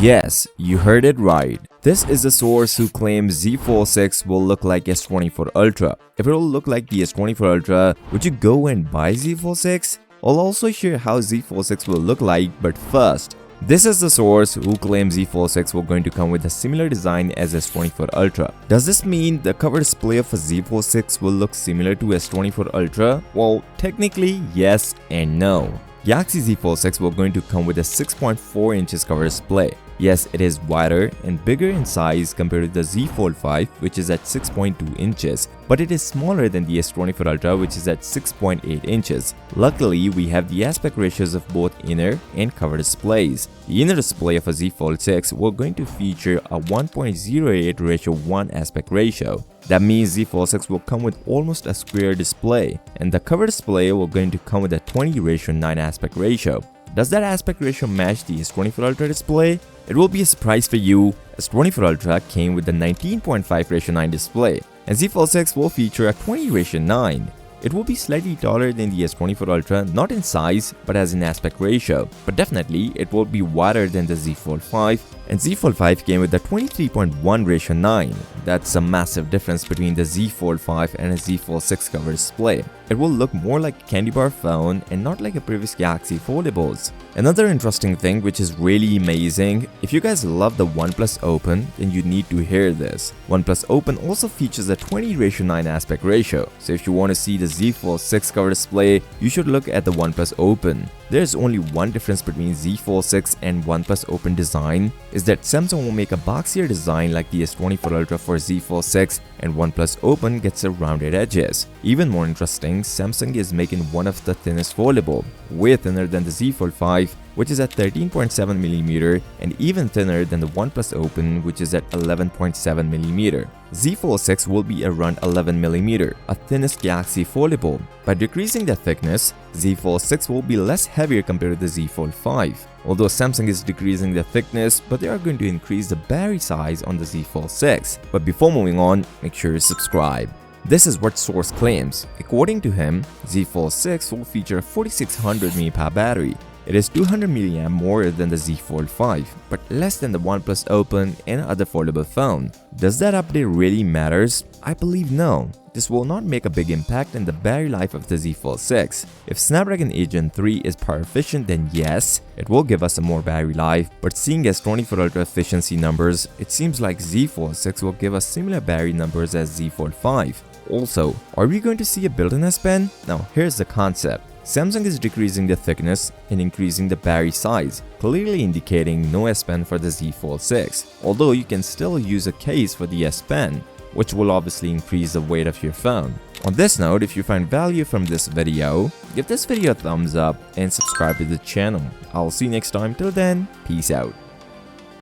Yes, you heard it right. This is the source who claims Z Fold 6 will look like S24 Ultra. If it will look like the S24 Ultra, would you go and buy Z Fold 6? I'll also share how Z Fold 6 will look like, but first, this is the source who claims Z Fold 6 will going to come with a similar design as S24 Ultra. Does this mean the cover display of a Z Fold 6 will look similar to S24 Ultra? Well, technically yes and no. Galaxy Z Fold 6 will going to come with a 6.4 inches cover display. Yes, it is wider and bigger in size compared to the Z Fold 5, which is at 6.2 inches, but it is smaller than the S24 Ultra, which is at 6.8 inches. Luckily, we have the aspect ratios of both inner and cover displays. The inner display of a Z Fold 6 will going to feature a 1.08:1 aspect ratio. That means Z Fold 6 will come with almost a square display, and the cover display will going to come with a 20:9 aspect ratio. Does that aspect ratio match the S24 Ultra display? It will be a surprise for you. S24 Ultra came with the 19.5:9 display, and Z Fold 6 will feature a 20:9. It will be slightly taller than the S24 Ultra, not in size but as in aspect ratio, but definitely it will be wider than the Z Fold 5, and Z Fold 5 came with a 23.1:9. That's a massive difference between the Z Fold 5 and a Z Fold 6 cover display. It will look more like a candy bar phone and not like a previous Galaxy foldables. Another interesting thing which is really amazing, if you guys love the OnePlus Open, then you need to hear this. OnePlus Open also features a 20:9 aspect ratio, so if you want to see the Z Fold 6 cover display, you should look at the OnePlus Open. There's only one difference between Z Fold 6 and OnePlus Open design, is that Samsung will make a boxier design like the S24 Ultra for Z Fold 6, and OnePlus Open gets a rounded edges. Even more interesting, Samsung is making one of the thinnest foldable, way thinner than the Z Fold 5, which is at 13.7mm, and even thinner than the OnePlus Open, which is at 11.7mm. Z Fold 6 will be around 11mm, a thinnest Galaxy foldable. By decreasing the thickness, Z Fold 6 will be less heavier compared to the Z Fold 5. Although Samsung is decreasing the thickness, but they are going to increase the battery size on the Z Fold 6. But before moving on, make sure you subscribe. This is what source claims. According to him, Z Fold 6 will feature a 4600 mAh battery. It is 200 mAh more than the Z Fold 5, but less than the OnePlus Open and other foldable phone. Does that update really matters? I believe no. This will not make a big impact in the battery life of the Z Fold 6. If Snapdragon 8 Gen 3 is power efficient, then yes, it will give us a more battery life, but seeing S24 Ultra efficiency numbers, it seems like Z Fold 6 will give us similar battery numbers as Z Fold 5. Also, are we going to see a built-in S Pen? Now here's the concept. Samsung is decreasing the thickness and increasing the battery size, clearly indicating no S Pen for the Z Fold 6, although you can still use a case for the S Pen, which will obviously increase the weight of your phone. On this note, if you find value from this video, give this video a thumbs up and subscribe to the channel. I'll see you next time. Till then, peace out.